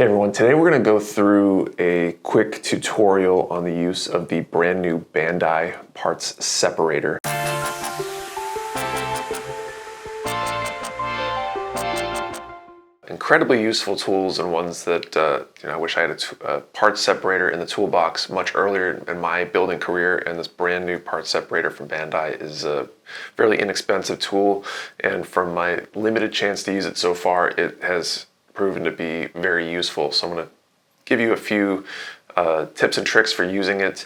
Hey everyone, today we're going to go through a quick tutorial on the use of the brand new Bandai parts separator. Incredibly useful tools and ones that I wish I had a parts separator in the toolbox much earlier in my building career, and this brand new parts separator from Bandai is a fairly inexpensive tool, and from my limited chance to use it so far, it has proven to be very useful. So I'm going to give you a few tips and tricks for using it,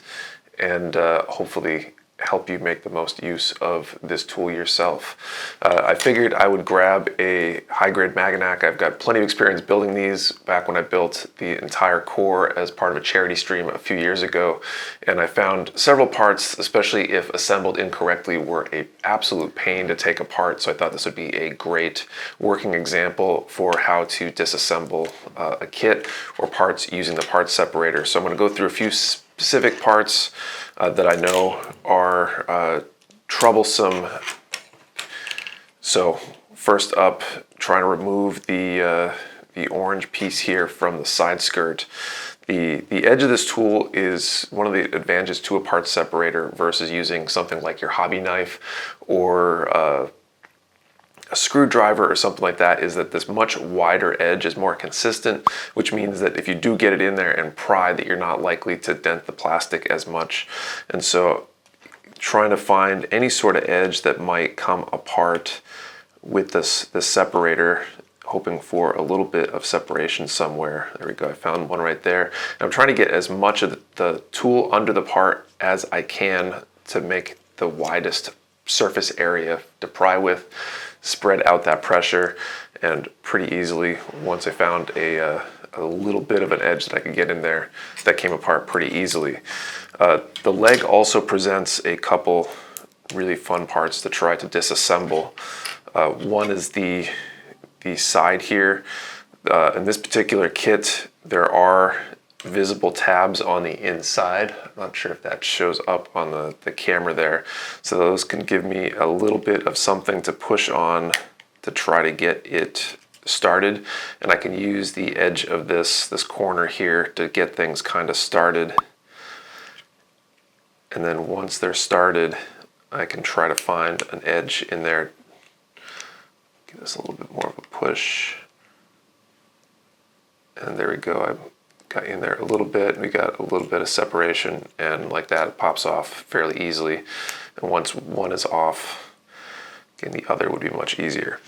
and hopefully help you make the most use of this tool yourself. I figured I would grab a high-grade Maganac. I've got plenty of experience building these back when I built the entire core as part of a charity stream a few years ago, and I found several parts, especially if assembled incorrectly, were an absolute pain to take apart. So I thought this would be a great working example for how to disassemble a kit or parts using the parts separator. So I'm going to go through a few specific parts that I know are troublesome. So first up, trying to remove the orange piece here from the side skirt. The edge of this tool is one of the advantages to a parts separator versus using something like your hobby knife or a screwdriver or something like that, is that this much wider edge is more consistent, which means that if you do get it in there and pry, that you're not likely to dent the plastic as much. And so trying to find any sort of edge that might come apart with this separator, hoping for a little bit of separation somewhere. There we go, I found one right there. And I'm trying to get as much of the tool under the part as I can to make the widest surface area to pry with, spread out that pressure, and pretty easily, once I found a little bit of an edge that I could get in there, that came apart pretty easily. The leg also presents a couple really fun parts to try to disassemble. One is the side here. In this particular kit, there are visible tabs on the inside. I'm not sure if that shows up on the camera there. So those can give me a little bit of something to push on to try to get it started. And I can use the edge of this corner here to get things kind of started. And then once they're started, I can try to find an edge in there. Give this a little bit more of a push. And there we go. I got in there a little bit. We got a little bit of separation, and like that, it pops off fairly easily. And once one is off, again, the other would be much easier.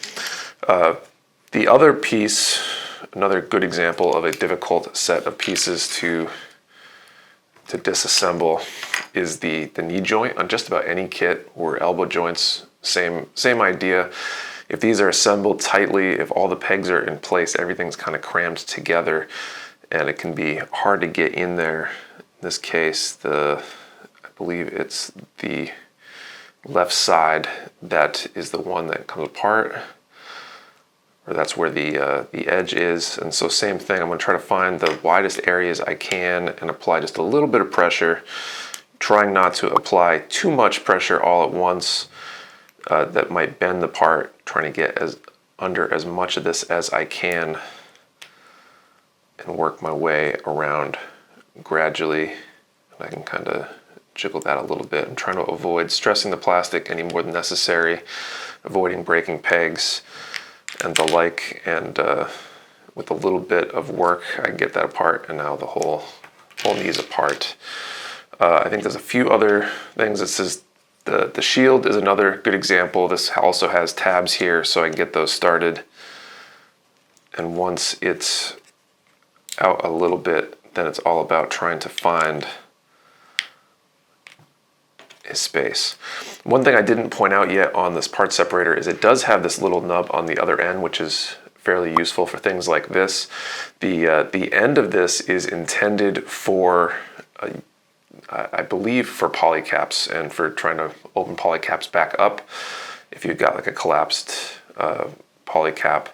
The other piece, another good example of a difficult set of pieces to disassemble, is the knee joint on just about any kit, or elbow joints. Same idea. If these are assembled tightly, if all the pegs are in place, everything's kind of crammed together, and it can be hard to get in there. In this case, I believe it's the left side that is the one that comes apart, or that's where the edge is. And so same thing, I'm going to try to find the widest areas I can and apply just a little bit of pressure, trying not to apply too much pressure all at once. That might bend the part, trying to get under as much of this as I can and work my way around gradually. And I can kind of jiggle that a little bit. I'm trying to avoid stressing the plastic any more than necessary, avoiding breaking pegs and the like, and with a little bit of work I can get that apart, and now the whole knee is apart. I think there's a few other things. This is the shield is another good example. This also has tabs here, so I can get those started. And once it's out a little bit, then it's all about trying to find a space. One thing I didn't point out yet on this part separator is it does have this little nub on the other end, which is fairly useful for things like this. The end of this is intended for I believe for polycaps, and for trying to open polycaps back up if you've got like a collapsed polycap.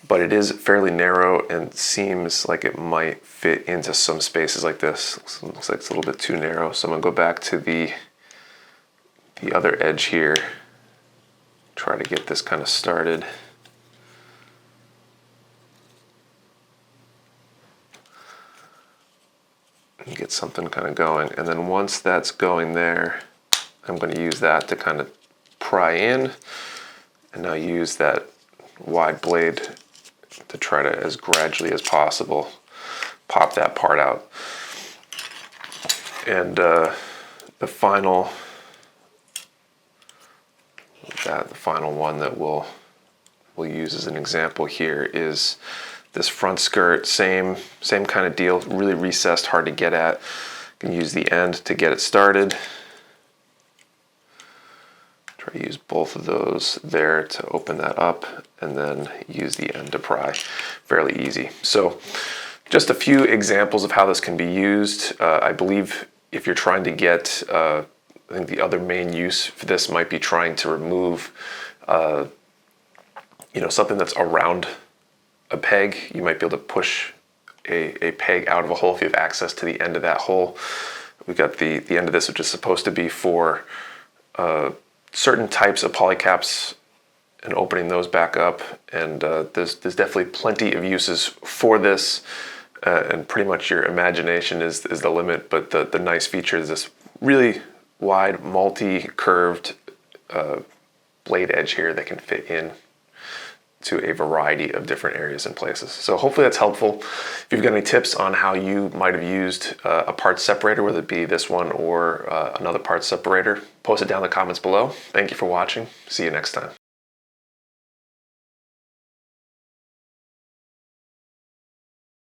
But it is fairly narrow and seems like it might fit into some spaces like this. Looks like it's a little bit too narrow. So I'm gonna go back to the other edge here, try to get this kind of started. and get something kind of going. And then once that's going there, I'm going to use that to kind of pry in, and now use that wide blade to try to, as gradually as possible, pop that part out. And the final one that we'll use as an example here is this front skirt. Same kind of deal, really recessed, hard to get at. You can use the end to get it started. Try to use both of those there to open that up, and then use the end to pry. Fairly easy. So just a few examples of how this can be used. I believe if you're trying to get, I think the other main use for this might be trying to remove something that's around a peg. You might be able to push a peg out of a hole if you have access to the end of that hole. We've got the end of this, which is supposed to be for certain types of polycaps and opening those back up. And there's definitely plenty of uses for this, and pretty much your imagination is the limit. But the nice feature is this really wide, multi-curved blade edge here that can fit in to a variety of different areas and places. So hopefully that's helpful. If you've got any tips on how you might have used a parts separator, whether it be this one or another parts separator, post it down in the comments below. Thank you for watching. See you next time.